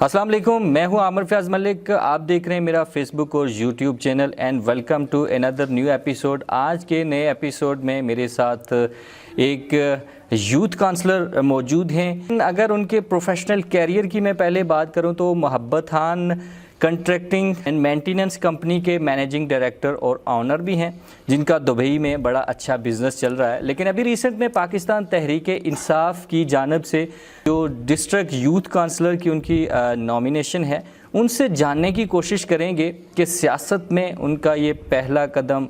السلام علیکم، میں ہوں عامر فیاض ملک. آپ دیکھ رہے ہیں میرا فیس بک اور YouTube channel and welcome to another new episode. آج کے نئے ایپیسوڈ میں میرے ساتھ ایک یوتھ کانسلر موجود ہیں. اگر ان کے پروفیشنل کیریئر کی میں پہلے بات کروں تو محبت Khan contracting and maintenance company کے مینیجنگ ڈائریکٹر اور آنر بھی ہیں، جن کا دبئی میں بڑا اچھا بزنس چل رہا ہے. لیکن ابھی ریسنٹ میں پاکستان تحریک انصاف کی جانب سے جو ڈسٹرکٹ یوتھ کانسلر کی ان کی نامینیشن ہے، ان سے جاننے کی کوشش کریں گے کہ سیاست میں ان کا یہ پہلا قدم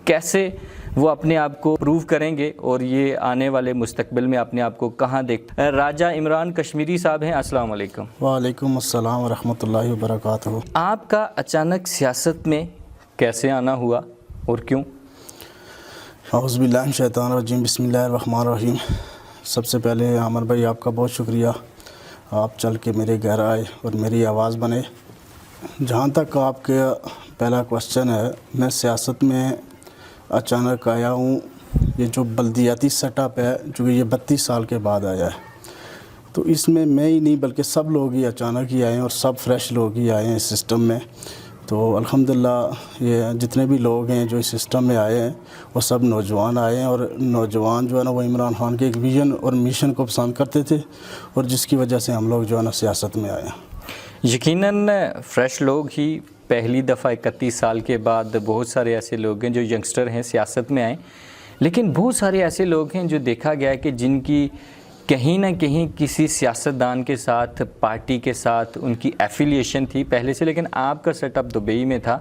کیسے وہ اپنے آپ کو پروو کریں گے اور یہ آنے والے مستقبل میں اپنے آپ کو کہاں دیکھتے ہیں. راجہ عمران کشمیری صاحب ہیں. السلام علیکم. وعلیکم السلام ورحمۃ اللہ وبرکاتہ. آپ کا اچانک سیاست میں کیسے آنا ہوا اور کیوں؟ اعوذ باللہ من الشیطان الرجیم، بسم اللہ الرحمن الرحیم. سب سے پہلے عامر بھائی آپ کا بہت شکریہ، آپ چل کے میرے گھر آئے اور میری آواز بنے. جہاں تک آپ کا پہلا کوشچن ہے، میں سیاست میں اچانک آیا ہوں. یہ جو بلدیاتی سیٹ اپ ہے جو کہ یہ 32 سال کے بعد آیا ہے، تو اس میں ہی نہیں بلکہ سب لوگ ہی اچانک ہی آئے ہیں اور سب فریش لوگ ہی آئے ہیں اس سسٹم میں. تو الحمدللہ یہ جتنے بھی لوگ ہیں جو اس سسٹم میں آئے ہیں وہ سب نوجوان آئے ہیں، اور نوجوان جو ہے نا وہ عمران خان کے ایک ویژن اور مشن کو پسند کرتے تھے، اور جس کی وجہ سے ہم لوگ جو ہے نا سیاست میں آئے ہیں. یقیناً فریش لوگ ہی پہلی دفعہ 31 سال کے بعد، بہت سارے ایسے لوگ ہیں جو ینگسٹر ہیں سیاست میں آئیں، لیکن بہت سارے ایسے لوگ ہیں جو دیکھا گیا ہے کہ جن کی کہیں نہ کہیں کسی سیاستدان کے ساتھ، پارٹی کے ساتھ ان کی ایفیلیشن تھی پہلے سے. لیکن آپ کا سیٹ اپ دبئی میں تھا.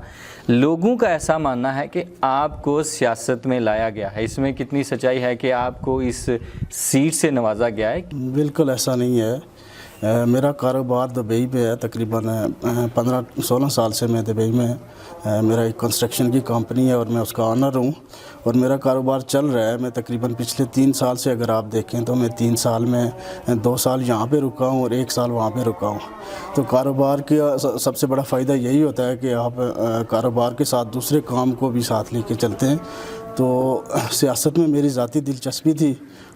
لوگوں کا ایسا ماننا ہے کہ آپ کو سیاست میں لایا گیا ہے. اس میں کتنی سچائی ہے کہ آپ کو اس سیٹ سے نوازا گیا ہے؟ بالکل ایسا نہیں ہے. میرا کاروبار دبئی میں ہے، تقریباً 15-16 سال سے میں دبئی میں. میرا ایک کنسٹرکشن کی کمپنی ہے اور میں اس کا آنر ہوں، اور میرا کاروبار چل رہا ہے. میں تقریباً پچھلے 3 سال سے اگر آپ دیکھیں تو میں 3 سال میں 2 سال یہاں پہ رکا ہوں اور 1 سال وہاں پہ رکا ہوں. تو کاروبار کا سب سے بڑا فائدہ یہی ہوتا ہے کہ آپ کاروبار کے ساتھ دوسرے کام کو بھی ساتھ لے کے چلتے ہیں. تو سیاست میں میری ذاتی دلچسپی تھی،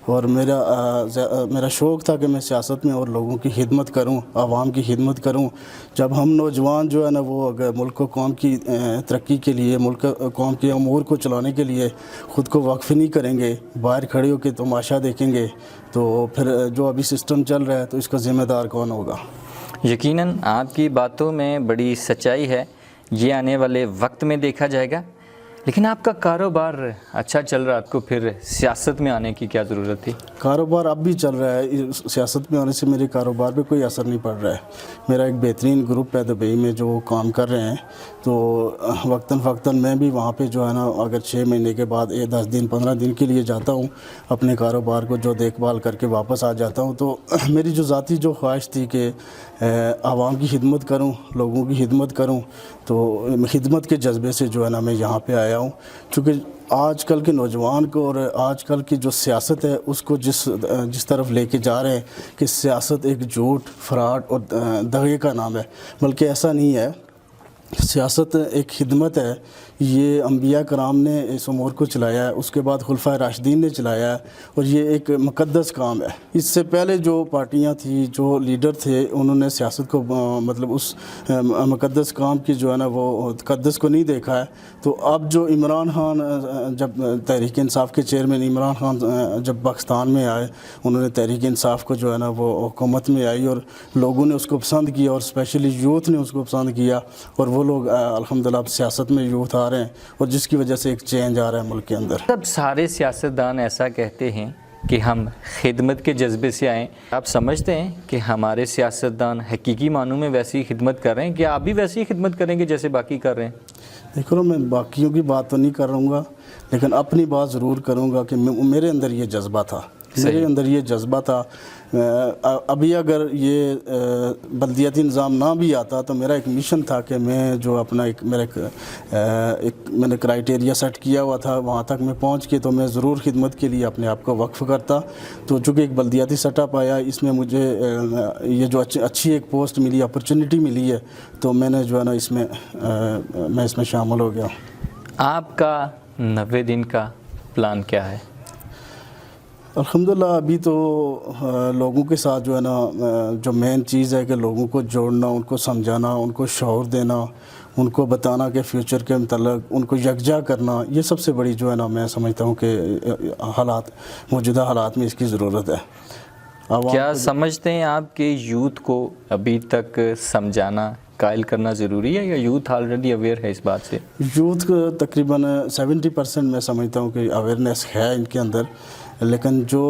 اور میرا شوق تھا کہ میں سیاست میں اور لوگوں کی خدمت کروں، عوام کی خدمت کروں. جب ہم نوجوان جو ہے نا وہ اگر ملک و قوم کی ترقی کے لیے، ملک قوم کے امور کو چلانے کے لیے خود کو وقف نہیں کریں گے، باہر کھڑے ہو کے تماشا دیکھیں گے، تو پھر جو ابھی سسٹم چل رہا ہے تو اس کا ذمہ دار کون ہوگا؟ یقیناً آپ کی باتوں میں بڑی سچائی ہے. یہ آنے والے وقت میں دیکھا جائے گا. لیکن آپ کا کاروبار اچھا چل رہا، آپ کو پھر سیاست میں آنے کی کیا ضرورت تھی؟ کاروبار اب بھی چل رہا ہے. سیاست میں آنے سے میرے کاروبار پہ کوئی اثر نہیں پڑ رہا ہے. میرا ایک بہترین گروپ ہے دبئی میں جو کام کر رہے ہیں. تو وقتاً فوقتاً میں بھی وہاں پہ جو ہے نا اگر 6 مہینے کے بعد 10 دن 15 دن کے لیے جاتا ہوں، اپنے کاروبار کو جو دیکھ بھال کر کے واپس آ جاتا ہوں. تو میری جو ذاتی جو خواہش تھی کہ عوام کی خدمت کروں، لوگوں کی خدمت کروں، تو خدمت کے جذبے سے جو ہے نا میں یہاں پہ آیا ہوں. چونکہ آج کل کے نوجوان کو اور آج کل کی جو سیاست ہے اس کو جس طرف لے کے جا رہے ہیں کہ سیاست ایک جھوٹ، فراڈ اور دغے کا نام ہے، بلکہ ایسا نہیں ہے. سیاست ایک خدمت ہے. یہ انبیاء کرام نے اس امور کو چلایا ہے، اس کے بعد خلفائے راشدین نے چلایا ہے، اور یہ ایک مقدس کام ہے. اس سے پہلے جو پارٹیاں تھیں، جو لیڈر تھے، انہوں نے سیاست کو مطلب اس مقدس کام کی جو ہے نا وہ تقدس کو نہیں دیکھا ہے. تو اب جو عمران خان، جب تحریک انصاف کے چیئرمین عمران خان جب پاکستان میں آئے، انہوں نے تحریک انصاف کو جو ہے نا وہ حکومت میں آئی، اور لوگوں نے اس کو پسند کیا، اور اسپیشلی یوتھ نے اس کو پسند کیا، اور وہ لوگ الحمدللہ اب سیاست میں یوتھ آ رہے ہیں، اور جس کی وجہ سے ایک چینج آ رہا ہے ملک کے اندر. سب سارے سیاستدان ایسا کہتے ہیں کہ ہم خدمت کے جذبے سے آئیں. آپ سمجھتے ہیں کہ ہمارے سیاستدان حقیقی معنوں میں ویسی خدمت کر رہے ہیں؟ کیا آپ بھی ویسی خدمت کریں گے جیسے باقی کر رہے ہیں؟ دیکھو، میں باقیوں کی بات تو نہیں کروں گا، لیکن اپنی بات ضرور کروں گا کہ میرے اندر یہ جذبہ تھا. میرے اندر یہ جذبہ تھا. ابھی اگر یہ بلدیاتی نظام نہ بھی آتا تو میرا ایک مشن تھا کہ میں جو اپنا میں نے کرائٹیریا سیٹ کیا ہوا تھا، وہاں تک میں پہنچ کے تو میں ضرور خدمت کے لیے اپنے آپ کو وقف کرتا. تو چونکہ ایک بلدیاتی سیٹ اپ آیا، اس میں مجھے یہ جو اچھی ایک پوسٹ ملی، اپرچونٹی ملی ہے، تو میں نے جو ہے نا میں اس میں شامل ہو گیا. آپ کا 90 دن کا پلان کیا ہے؟ الحمدللہ ابھی تو لوگوں کے ساتھ جو ہے نا جو مین چیز ہے کہ لوگوں کو جوڑنا، ان کو سمجھانا، ان کو شعور دینا، ان کو بتانا کہ فیوچر کے متعلق ان کو یکجا کرنا، یہ سب سے بڑی جو ہے نا میں سمجھتا ہوں کہ موجودہ حالات میں اس کی ضرورت ہے۔ کیا سمجھتے ہیں آپ کہ یوتھ کو ابھی تک سمجھانا، قائل کرنا ضروری ہے، یا یوتھ آلریڈی اویئر ہے اس بات سے؟ یوتھ تقریباً 70% میں سمجھتا ہوں کہ اویئرنیس ہے ان کے اندر، لیکن جو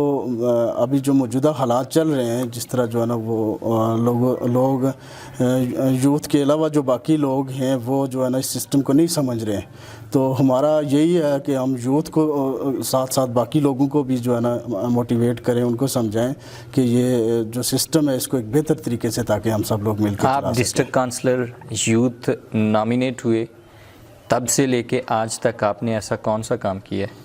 ابھی جو موجودہ حالات چل رہے ہیں، جس طرح جو ہے نا وہ لوگ یوتھ کے علاوہ جو باقی لوگ ہیں وہ جو ہے نا اس سسٹم کو نہیں سمجھ رہے ہیں، تو ہمارا یہی ہے کہ ہم یوتھ کو ساتھ ساتھ باقی لوگوں کو بھی جو ہے نا موٹیویٹ کریں، ان کو سمجھائیں کہ یہ جو سسٹم ہے اس کو ایک بہتر طریقے سے، تاکہ ہم سب لوگ مل کے چلا سکیں۔ آپ ڈسٹرکٹ کانسلر یوتھ نامینیٹ ہوئے تب سے لے کے آج تک آپ نے ایسا کون سا کام کیا ہے؟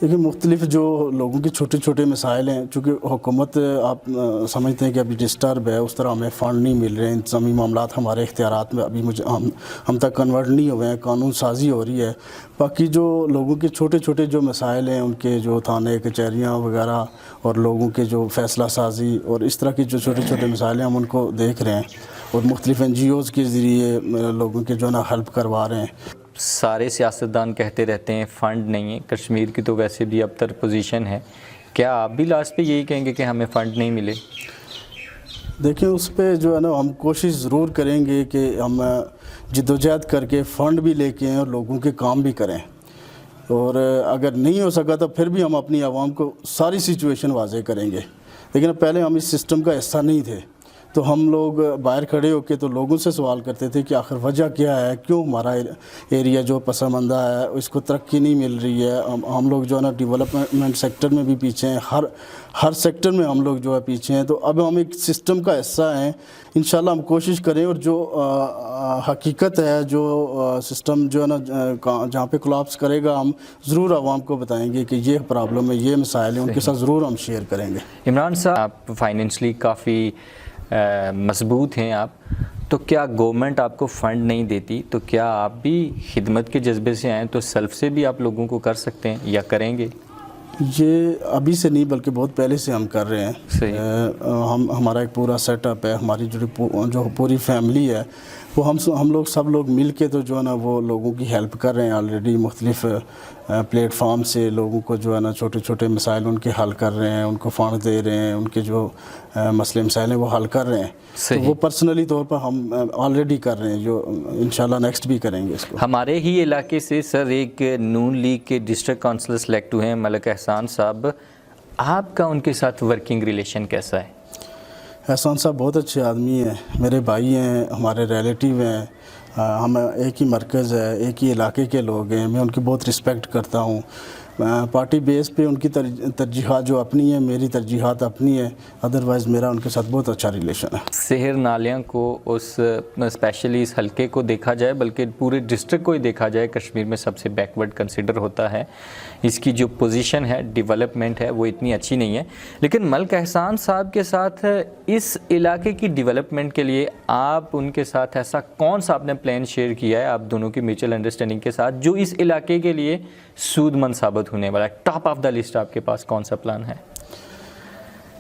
دیکھیں، مختلف جو لوگوں کے چھوٹے چھوٹے مسائل ہیں، چونکہ حکومت آپ سمجھتے ہیں کہ ابھی ڈسٹرب ہے، اس طرح ہمیں فنڈ نہیں مل رہے ہیں، انتظامی معاملات ہمارے اختیارات میں ابھی ہم تک کنورٹ نہیں ہوئے ہیں، قانون سازی ہو رہی ہے۔ باقی جو لوگوں کے چھوٹے چھوٹے جو مسائل ہیں، ان کے جو تھانے کچہریاں وغیرہ اور لوگوں کے جو فیصلہ سازی اور اس طرح کے جو چھوٹے چھوٹے مسائل ہیں، ہم ان کو دیکھ رہے ہیں اور مختلف NGOs کے ذریعے لوگوں کے جو ہے نا ہیلپ کروا رہے ہیں۔ سارے سیاستدان کہتے رہتے ہیں فنڈ نہیں ہے، کشمیر کی تو ویسے بھی ابتر پوزیشن ہے، کیا آپ بھی لاسٹ پہ یہی کہیں گے کہ ہمیں فنڈ نہیں ملے؟ دیکھیں، اس پہ جو ہے نا ہم کوشش ضرور کریں گے کہ ہم جدوجہد کر کے فنڈ بھی لے کے آئیں اور لوگوں کے کام بھی کریں، اور اگر نہیں ہو سکا تو پھر بھی ہم اپنی عوام کو ساری سچویشن واضح کریں گے، لیکن پہلے ہم اس سسٹم کا حصہ نہیں تھے، تو ہم لوگ باہر کھڑے ہو کے تو لوگوں سے سوال کرتے تھے کہ آخر وجہ کیا ہے، کیوں ہمارا ایریا جو پسماندہ ہے اس کو ترقی نہیں مل رہی ہے، ہم لوگ جو ہے نا ڈیولپمنٹ سیکٹر میں بھی پیچھے ہیں، ہر سیکٹر میں ہم لوگ جو ہے پیچھے ہیں، تو اب ہم ایک سسٹم کا حصہ ہیں۔ انشاءاللہ ہم کوشش کریں، اور جو حقیقت ہے، جو سسٹم جو ہے نا جہاں پہ کولاپس کرے گا، ہم ضرور عوام کو بتائیں گے کہ یہ پرابلم ہے، یہ مسائل ہیں، ان کے ساتھ ضرور ہم شیئر کریں گے۔ عمران صاحب، آپ فائنینشلی کافی مضبوط ہیں آپ، تو کیا گورنمنٹ آپ کو فنڈ نہیں دیتی تو کیا آپ بھی خدمت کے جذبے سے آئیں تو سیلف سے بھی آپ لوگوں کو کر سکتے ہیں یا کریں گے؟ یہ ابھی سے نہیں بلکہ بہت پہلے سے ہم کر رہے ہیں۔ صحیح۔ ہمارا ایک پورا سیٹ اپ ہے، ہماری جو پوری فیملی ہے، وہ ہم لوگ سب لوگ مل کے تو جو ہے نا وہ لوگوں کی ہیلپ کر رہے ہیں آلریڈی، مختلف پلیٹ فارم سے لوگوں کو جو ہے نا چھوٹے چھوٹے مسائل ان کے حل کر رہے ہیں، ان کو فنڈ دے رہے ہیں، ان کے جو مسئلے مسائل ہیں وہ حل کر رہے ہیں۔ تو وہ پرسنلی طور پر ہم آلریڈی کر رہے ہیں، جو انشاءاللہ نیکسٹ بھی کریں گے اس کو۔ ہمارے ہی علاقے سے سر ایک نون لیگ کے ڈسٹرکٹ کونسلر سلیکٹ ہوئے ہیں، ملک احسان صاحب، آپ کا ان کے ساتھ ورکنگ ریلیشن کیسا ہے؟ احسان صاحب بہت اچھے آدمی ہیں، میرے بھائی ہیں، ہمارے ریلیٹیو ہیں، ہم ایک ہی مرکز ہے، ایک ہی علاقے کے لوگ ہیں، میں ان کی بہت رسپیکٹ کرتا ہوں۔ پارٹی بیس پہ ان کی ترجیحات جو اپنی ہیں، میری ترجیحات اپنی ہیں، ادروائز میرا ان کے ساتھ بہت اچھا ریلیشن ہے۔ سہر نالیاں کو اسپیشلی اس حلقے کو دیکھا جائے، بلکہ پورے ڈسٹرکٹ کو ہی دیکھا جائے، کشمیر میں سب سے بیکورڈ کنسیڈر ہوتا ہے، اس کی جو پوزیشن ہے، ڈیولپمنٹ ہے، وہ اتنی اچھی نہیں ہے، لیکن ملک احسان صاحب کے ساتھ اس علاقے کی ڈیولپمنٹ کے لیے آپ ان کے ساتھ ایسا کون سا آپ نے پلان شیئر کیا ہے آپ دونوں کی میوچل انڈرسٹینڈنگ کے ساتھ، جو اس علاقے کے لیے سود مند ثابت ہونے والا ہے؟ ٹاپ آف دا لسٹ آپ کے پاس کون سا پلان ہے؟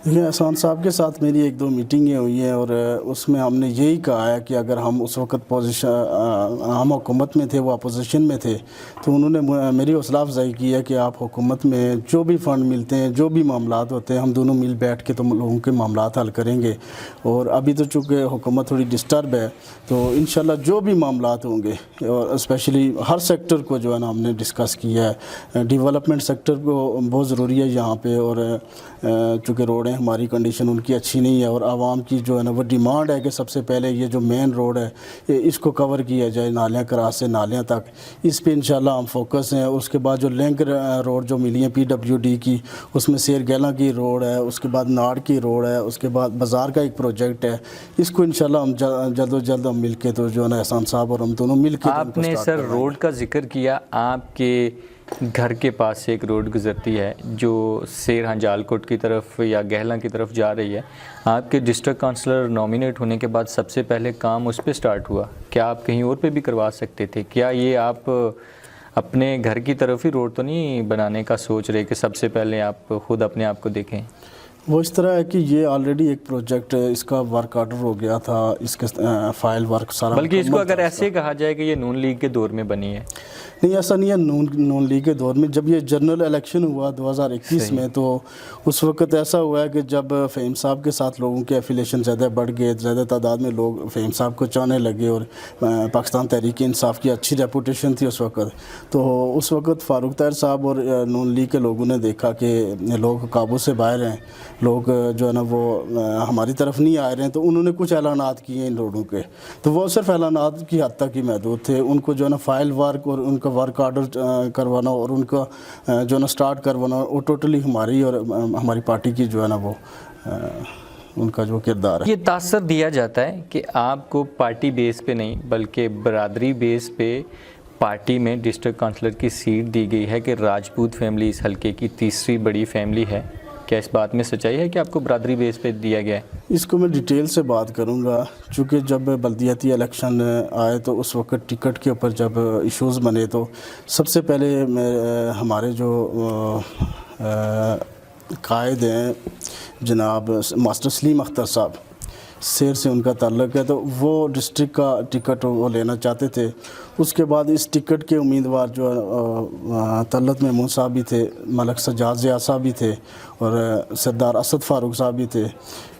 دیکھیں، احسان صاحب کے ساتھ میری ایک دو میٹنگیں ہوئی ہیں، اور اس میں ہم نے یہی کہا ہے کہ اگر ہم اس وقت ہم حکومت میں تھے، وہ اپوزیشن میں تھے، تو انہوں نے میری حوصلہ افزائی کی ہے کہ آپ حکومت میں جو بھی فنڈ ملتے ہیں، جو بھی معاملات ہوتے ہیں، ہم دونوں مل بیٹھ کے تو لوگوں کے معاملات حل کریں گے۔ اور ابھی تو چونکہ حکومت تھوڑی ڈسٹرب ہے، تو انشاءاللہ جو بھی معاملات ہوں گے، اور اسپیشلی ہر سیکٹر کو جو ہے نا ہم نے ڈسکس کیا ہے، ڈیولپمنٹ سیکٹر کو بہت ضروری ہے یہاں پہ، اور چونکہ روڈیں ہماری کنڈیشن ان کی اچھی نہیں ہے، اور عوام کی جو ہے نا وہ ڈیمانڈ ہے کہ سب سے پہلے یہ جو مین روڈ ہے اس کو کور کیا جائے، نالیاں کراس سے نالیاں تک، اس پہ انشاءاللہ ہم فوکس ہیں۔ اس کے بعد جو لنک روڈ جو ملی ہیں PWD کی، اس میں سیر گیلا کی روڈ ہے، اس کے بعد ناڑ کی روڈ ہے، اس کے بعد بازار کا ایک پروجیکٹ ہے، اس کو انشاءاللہ ہم جلد و جلد ہم مل کے تو جو ہے نا احسان صاحب اور ہم دونوں مل کے آپ نے سر روڈ کا ذکر کیا، آپ کے گھر کے پاس سے ایک روڈ گزرتی ہے جو سیر ہنجال کوٹ کی طرف یا گہلا کی طرف جا رہی ہے، آپ کے ڈسٹرکٹ کونسلر نامینیٹ ہونے کے بعد سب سے پہلے کام اس پہ سٹارٹ ہوا، کیا آپ کہیں اور پہ بھی کروا سکتے تھے؟ کیا یہ آپ اپنے گھر کی طرف ہی روڈ تو نہیں بنانے کا سوچ رہے کہ سب سے پہلے آپ خود اپنے آپ کو دیکھیں؟ وہ اس طرح ہے کہ یہ آلریڈی ایک پروجیکٹ اس کا ورک آرڈر ہو گیا تھا، اس کے فائل ورک سارا بلکہ اس کو مکمل اگر تھا ایسے کہا جائے کہ یہ نون لیگ کے دور میں بنی ہے؟ نہیں، ایسا نہیں ہے۔ نون لیگ کے دور میں جب یہ جنرل الیکشن ہوا 2021 میں، تو اس وقت ایسا ہوا ہے کہ جب فہیم صاحب کے ساتھ لوگوں کے ایفیلیشن زیادہ بڑھ گئے، زیادہ تعداد میں لوگ فہیم صاحب کو چاہنے لگے، اور پاکستان تحریک انصاف کی اچھی ریپوٹیشن تھی اس وقت، تو اس وقت فاروق طاہر صاحب اور نون لیگ کے لوگوں نے دیکھا کہ لوگ قابو سے باہر ہیں، لوگ جو ہے نا وہ ہماری طرف نہیں آ رہے ہیں، تو انہوں نے کچھ اعلانات کیے ان لوگوں کے، تو وہ صرف اعلانات کی حد تک ہی محدود تھے۔ ان کو جو ہے نا فائل ورک اور ان کا ورک آرڈر کروانا اور ان کا جو ہے نا سٹارٹ کروانا، وہ ٹوٹلی ہماری اور ہماری پارٹی کی جو ہے نا وہ ان کا جو کردار ہے۔ یہ تاثر دیا جاتا ہے کہ آپ کو پارٹی بیس پہ نہیں بلکہ برادری بیس پہ پارٹی میں ڈسٹرکٹ کونسلر کی سیٹ دی گئی ہے کہ راجپوت فیملی اس حلقے کی تیسری بڑی فیملی ہے، کیا اس بات میں سچائی ہے کہ آپ کو برادری بیس پہ دیا گیا ہے؟ اس کو میں ڈیٹیل سے بات کروں گا، چونکہ جب بلدیاتی الیکشن آئے تو اس وقت ٹکٹ کے اوپر جب ایشوز بنے تو سب سے پہلے ہمارے جو قائد ہیں جناب ماسٹر سلیم اختر صاحب، سیر سے ان کا تعلق ہے، تو وہ ڈسٹرکٹ کا ٹکٹ وہ لینا چاہتے تھے۔ اس کے بعد اس ٹکٹ کے امیدوار جو طلعت محمود صاحب بھی تھے، ملک سجاد ضیاء صاحب بھی تھے، اور سردار اسد فاروق صاحب بھی تھے۔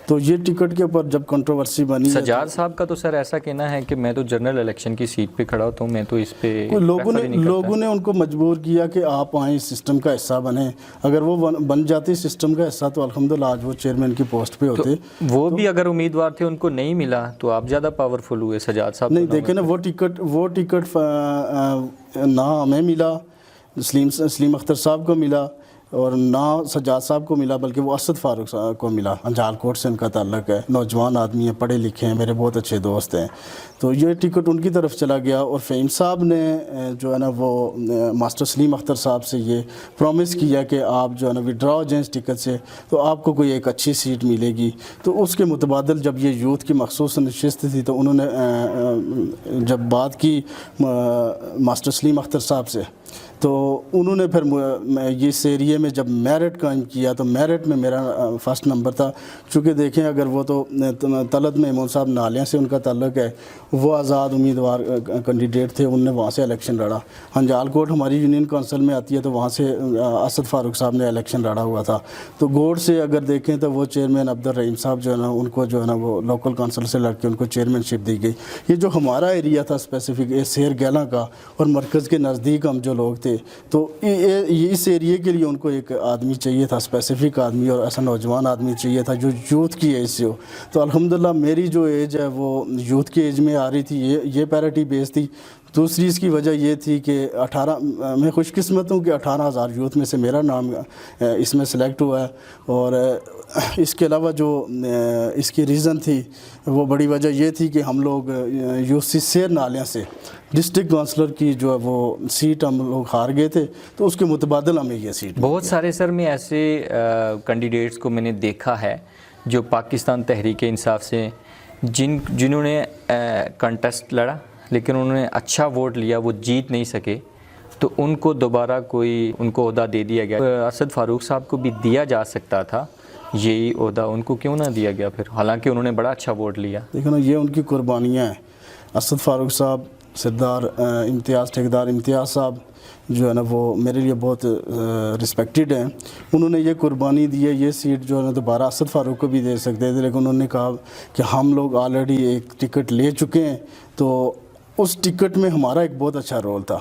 تو یہ ٹکٹ کے اوپر جب کنٹروورسی بنی، سجاد صاحب کا تو سر ایسا کہنا ہے کہ میں تو جنرل الیکشن کی سیٹ پہ کھڑا ہوتا ہوں، میں تو اس پہ لوگوں نے ان کو مجبور کیا کہ آپ آئیں، سسٹم کا حصہ بنیں۔ اگر وہ بن جاتی سسٹم کا حصہ تو الحمدللہ آج وہ چیئرمین کی پوسٹ پہ ہوتے۔ وہ بھی اگر امیدوار تھے، ان کو نہیں ملا تو آپ زیادہ پاورفل ہوئے سجاد صاحب؟ نہیں، دیکھیں نا، وہ ٹکٹ نہ ہمیں ملا، سلیم اختر صاحب کو ملا، اور نہ سجاد صاحب کو ملا، بلکہ وہ اسد فاروق صاحب کو ملا۔ انجال کوٹ سے ان کا تعلق ہے، نوجوان آدمی ہیں، پڑھے لکھے ہیں، میرے بہت اچھے دوست ہیں، تو یہ ٹکٹ ان کی طرف چلا گیا۔ اور فہیم صاحب نے جو ہے نا وہ ماسٹر سلیم اختر صاحب سے یہ پرومس کیا کہ آپ جو ہے نا وڈرا ہو جائیں اس ٹکٹ سے تو آپ کو کوئی ایک اچھی سیٹ ملے گی۔ تو اس کے متبادل جب یہ یوتھ کی مخصوص نشست تھی تو انہوں نے جب بات کی ماسٹر سلیم اختر صاحب سے، تو انہوں نے پھر اس ایریے میں جب میرٹ قائم کیا تو میرٹ میں میرا فرسٹ نمبر تھا، چونکہ دیکھیں اگر وہ تو طلعت محمود صاحب نالیاں سے ان کا تعلق ہے، وہ آزاد امیدوار کینڈیڈیٹ تھے، انہوں نے وہاں سے الیکشن لڑا۔ انجال کوٹ ہماری یونین کونسل میں آتی ہے تو وہاں سے اسد فاروق صاحب نے الیکشن لڑا ہوا تھا۔ تو گوڑ سے اگر دیکھیں تو وہ چیئرمین عبدالرحیم صاحب جو ہے نا ان کو جو ہے نا وہ لوکل کونسل سے لڑ کے ان کو چیئرمین شپ دی گئی۔ یہ جو ہمارا ایریا تھا اسپیسیفک سیر گیلا کا اور مرکز کے نزدیک ہم جو لوگ تھے، تو اس ایریے کے لیے ان کو ایک آدمی چاہیے تھا، اسپیسیفک آدمی، اور ایسا نوجوان آدمی چاہیے تھا جو یوتھ کی ایج سے ہو۔ تو الحمدللہ میری جو ایج ہے وہ یوتھ کی ایج میں آ رہی تھی، یہ پیرٹی بیس تھی۔ دوسری اس کی وجہ یہ تھی کہ میں خوش قسمت ہوں کہ 18,000 یوتھ میں سے میرا نام اس میں سلیکٹ ہوا ہے۔ اور اس کے علاوہ جو اس کی ریزن تھی وہ بڑی وجہ یہ تھی کہ ہم لوگ یو سی سیر نالیاں سے ڈسٹرکٹ کونسلر کی جو ہے وہ سیٹ ہم لوگ ہار گئے تھے، تو اس کے متبادل ہمیں یہ سیٹ بہت سارے سر میں ایسے کینڈیڈیٹس کو میں نے دیکھا ہے جو پاکستان تحریک انصاف سے جنہوں نے کنٹیسٹ لڑا لیکن انہوں نے اچھا ووٹ لیا، وہ جیت نہیں سکے، تو ان کو دوبارہ ان کو عہدہ دے دیا گیا۔ اسد فاروق صاحب کو بھی دیا جا سکتا تھا یہی عہدہ، ان کو کیوں نہ دیا گیا پھر، حالانکہ انہوں نے بڑا اچھا ووٹ لیا؟ دیکھو نا، یہ ان کی قربانیاں ہیں۔ اسد فاروق صاحب، سردار ٹھیکیدار امتیاز صاحب جو ہے نا وہ میرے لیے بہت رسپیکٹڈ ہیں۔ انہوں نے یہ قربانی دی ہے، یہ سیٹ جو ہے نا دوبارہ اسد فاروق کو بھی دے سکتے تھے، لیکن انہوں نے کہا کہ ہم لوگ آلریڈی ایک ٹکٹ لے چکے ہیں، تو اس ٹکٹ میں ہمارا ایک بہت اچھا رول تھا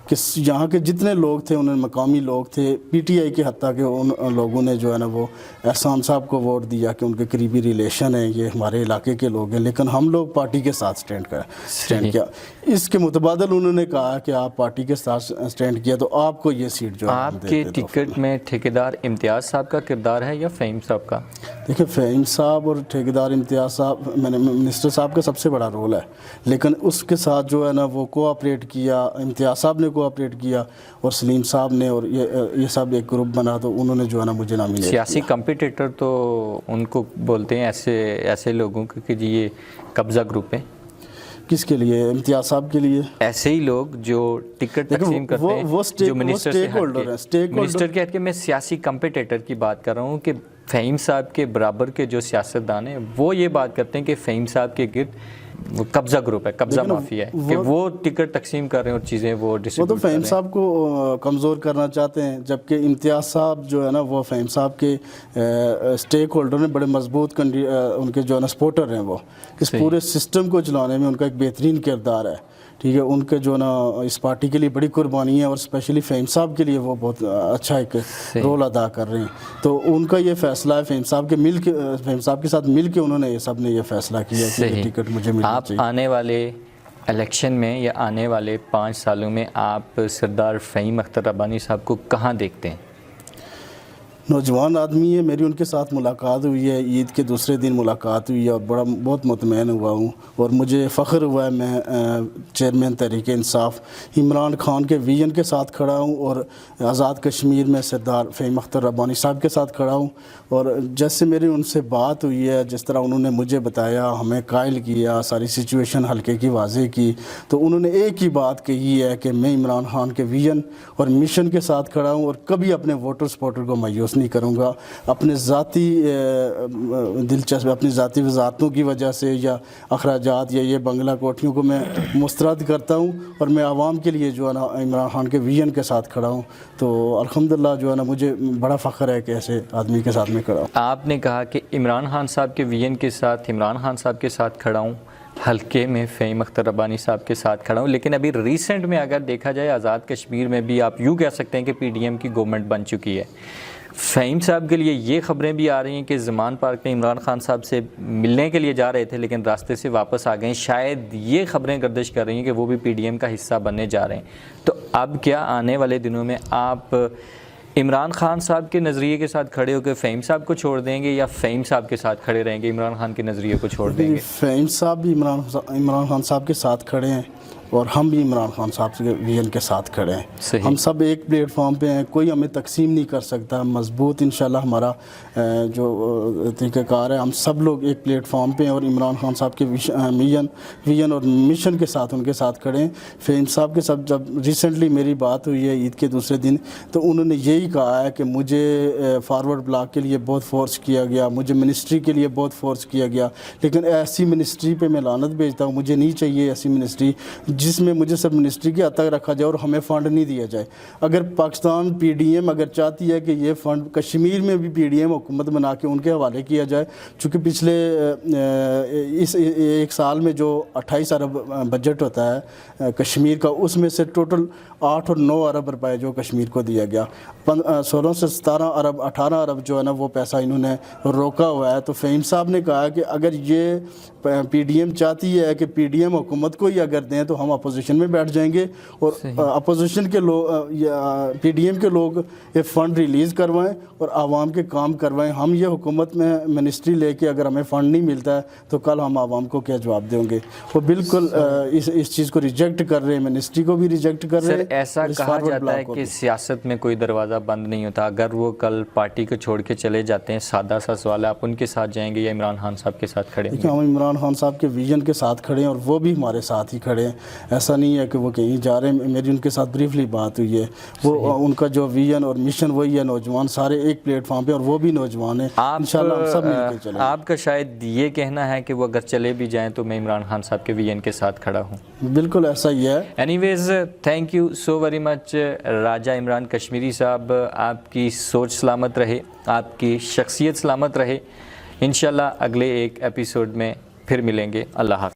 کہ یہاں کے جتنے لوگ تھے، انہیں مقامی لوگ تھے، پی ٹی آئی کے حتیٰ کہ ان لوگوں نے جو ہے نا وہ احسان صاحب کو ووٹ دیا کہ ان کے قریبی ریلیشن ہیں، یہ ہمارے علاقے کے لوگ ہیں، لیکن ہم لوگ پارٹی کے ساتھ سٹینڈ کیا۔ اس کے متبادل انہوں نے کہا کہ آپ پارٹی کے ساتھ سٹینڈ کیا تو آپ کو یہ سیٹ جو ہے آپ کے ٹکٹ میں ٹھیکیدار امتیاز صاحب کا کردار ہے یا فہیم صاحب کا؟ دیکھیں، فہیم صاحب اور ٹھیکیدار امتیاز صاحب، منسٹر صاحب کا سب سے بڑا رول ہے، لیکن اس کے ساتھ جو ہے نا وہ کوآپریٹ کیا، امتیاز صاحب نے کوآپریٹ کیا اور سلیم صاحب نے، اور یہ سب ایک گروپ بنا تو انہوں نے جو ہے نا مجھے نامینیٹ کیا۔ سیاسی کمپیٹیٹر تو ان کو بولتے ہیں ایسے لوگوں کو کہ جی یہ قبضہ گروپ ہے۔ کس کے لیے؟ امتیاز صاحب کے لیے. ایسے ہی لوگ جو ٹکٹ تقسیم کرتے ہیں جو منسٹر سے ہٹ کے، منسٹر کے ہٹ کے، میں سیاسی کمپیٹیٹر کی بات کر رہا ہوں کہ فہیم صاحب کے برابر کے جو سیاستدان ہیں وہ یہ بات کرتے ہیں کہ فہیم صاحب کے گرد وہ قبضہ گروپ ہے، قبضہ مافیا ہے، کہ وہ ٹکٹ تقسیم کر رہے ہیں اور چیزیں وہ ڈسٹریبیوٹ کر رہے ہیں. وہ تو فہیم صاحب کو کمزور کرنا چاہتے ہیں، جبکہ امتیاز صاحب جو ہے نا وہ فہیم صاحب کے اسٹیک ہولڈر میں بڑے مضبوط ان کے جو ہے نا سپورٹر ہیں. وہ اس پورے سسٹم کو چلانے میں ان کا ایک بہترین کردار ہے. ٹھیک ہے، ان کے جو ہے نا اس پارٹی کے لیے بڑی قربانی ہے، اور اسپیشلی فہیم صاحب کے لیے وہ بہت اچھا ایک رول ادا کر رہے ہیں. تو ان کا یہ فیصلہ ہے، فہیم صاحب کے ساتھ مل کے انہوں نے سب نے یہ فیصلہ کیا کہ یہ ٹکٹ مجھے ملنا چاہیے. آپ آنے والے الیکشن میں یا آنے والے 5 سالوں میں آپ سردار فہیم اختر ربانی صاحب کو کہاں دیکھتے ہیں؟ نوجوان آدمی ہے، میری ان کے ساتھ ملاقات ہوئی ہے، عید کے دوسرے دن ملاقات ہوئی ہے، اور بہت مطمئن ہوا ہوں، اور مجھے فخر ہوا ہے میں چیئرمین تحریک انصاف عمران خان کے ویژن کے ساتھ کھڑا ہوں، اور آزاد کشمیر میں سردار فہیم اختر ربانی صاحب کے ساتھ کھڑا ہوں. اور جیسے میری ان سے بات ہوئی ہے، جس طرح انہوں نے مجھے بتایا، ہمیں قائل کیا، ساری سچویشن حلقے کی واضح کی، تو انہوں نے ایک ہی بات کہی ہے کہ میں عمران خان کے ویژن اور مشن کے ساتھ کھڑا ہوں، اور کبھی اپنے ووٹر سپورٹر کو مایوس نہیں کروں گا. اپنے ذاتی دلچسپی، اپنی ذاتی وزارتوں کی وجہ سے یا اخراجات یا یہ بنگلہ کوٹھیوں کو میں مسترد کرتا ہوں، اور میں عوام کے لیے جو ہے نا عمران خان کے ویژن کے ساتھ کھڑا ہوں. تو الحمدللہ جو ہے نا مجھے بڑا فخر ہے کہ ایسے آدمی کے ساتھ میں کھڑا ہوں. آپ نے کہا کہ عمران خان صاحب کے ویژن کے ساتھ عمران خان صاحب کے ساتھ کھڑا ہوں، حلقے میں فہیم اختر ربانی صاحب کے ساتھ کھڑا ہوں، لیکن ابھی ریسنٹ میں اگر دیکھا جائے آزاد کشمیر میں بھی آپ یوں کہہ سکتے ہیں کہ پی ڈی ایم کی گورنمنٹ بن چکی ہے. فہیم صاحب کے لیے یہ خبریں بھی آ رہی ہیں کہ زمان پارک میں عمران خان صاحب سے ملنے کے لیے جا رہے تھے لیکن راستے سے واپس آ گئے ہیں. شاید یہ خبریں گردش کر رہی ہیں کہ وہ بھی پی ڈی ایم کا حصہ بننے جا رہے ہیں. تو اب کیا آنے والے دنوں میں آپ عمران خان صاحب کے نظریے کے ساتھ کھڑے ہو کے فہیم صاحب کو چھوڑ دیں گے یا فہیم صاحب کے ساتھ کھڑے رہیں گے، عمران خان کے نظریے کو چھوڑ دیں گے؟ فہیم صاحب بھی عمران خان صاحب کے ساتھ کھڑے ہیں، اور ہم بھی عمران خان صاحب کے ویژن کے ساتھ کھڑے ہیں. ہم سب ایک پلیٹ فارم پہ ہیں، کوئی ہمیں تقسیم نہیں کر سکتا. مضبوط انشاءاللہ ہمارا جو طریقہ کار ہے، ہم سب لوگ ایک پلیٹ فارم پہ ہیں، اور عمران خان صاحب کے ویژن اور مشن کے ساتھ ان کے ساتھ کھڑے ہیں. فہیم صاحب کے ساتھ جب ریسنٹلی میری بات ہوئی ہے عید کے دوسرے دن، تو انہوں نے یہی کہا ہے کہ مجھے فارورڈ بلاک کے لیے بہت فورس کیا گیا، مجھے منسٹری کے لیے بہت فورس کیا گیا، لیکن ایسی منسٹری پہ میں لعنت بھیجتا ہوں. مجھے نہیں چاہیے ایسی منسٹری جس میں مجھے صرف منسٹری کے حد تک رکھا جائے اور ہمیں فنڈ نہیں دیا جائے. اگر پاکستان پی ڈی ایم اگر چاہتی ہے کہ یہ فنڈ کشمیر میں بھی پی ڈی ایم حکومت بنا کے ان کے حوالے کیا جائے، چونکہ پچھلے اس ایک سال میں جو 28 ارب بجٹ ہوتا ہے کشمیر کا، اس میں سے ٹوٹل 8 اور 9 ارب روپے جو کشمیر کو دیا گیا، 16 سے 17 ارب 18 ارب جو ہے نا وہ پیسہ انہوں نے روکا ہوا ہے. تو فہیم صاحب نے کہا کہ اگر یہ پی ڈی ایم چاہتی ہے کہ پی ڈی ایم حکومت کو ہی اگر دیں تو ہم اپوزیشن میں بیٹھ جائیں گے، اور اپوزیشن کے لوگ پی ڈی ایم کے لوگ یہ فنڈ ریلیز کروائیں اور عوام کے کام کروائیں. ہم یہ حکومت میں منسٹری لے کے اگر ہمیں فنڈ نہیں ملتا ہے تو کل ہم عوام کو کیا جواب دیں گے. وہ بالکل اس چیز کو ریجیکٹ کر رہے ہیں، منسٹری کو بھی ریجیکٹ کر رہے ہیں. ایسا کہا جاتا ہے کہ سیاست میں کوئی دروازہ بند نہیں ہوتا. اگر وہ کل پارٹی کو چھوڑ کے چلے جاتے ہیں، سادہ سا سوال ہے، آپ ان کے ساتھ جائیں گے یا عمران خان صاحب کے ساتھ کھڑے ہیں؟ دیکھیں، ہم عمران خان صاحب کے ویژن کے ساتھ کھڑے ہیں، اور وہ بھی ہمارے ساتھ ہی کھڑے ہیں. ایسا نہیں ہے کہ وہ کہیں جا رہے ہیں. میری ان کے ساتھ بریفلی بات ہوئی ہے، وہ ان کا جو ویژن اور مشن وہی ہے، نوجوان سارے ایک پلیٹ فارم پہ، اور وہ بھی نوجوان ہیں. انشاءاللہ ہم سب مل کے چلیں. آپ کا شاید یہ کہنا ہے کہ وہ اگر چلے بھی جائیں تو میں عمران خان صاحب کے ویژن کے ساتھ کھڑا ہوں. بالکل ایسا ہی ہے. Anyways, thank you so very much Raja Imran Kashmiri صاحب. آپ کی سوچ سلامت رہے، آپ کی شخصیت سلامت رہے. انشاءاللہ اگلے ایک ایپیسوڈ میں پھر ملیں گے. اللہ حافظ.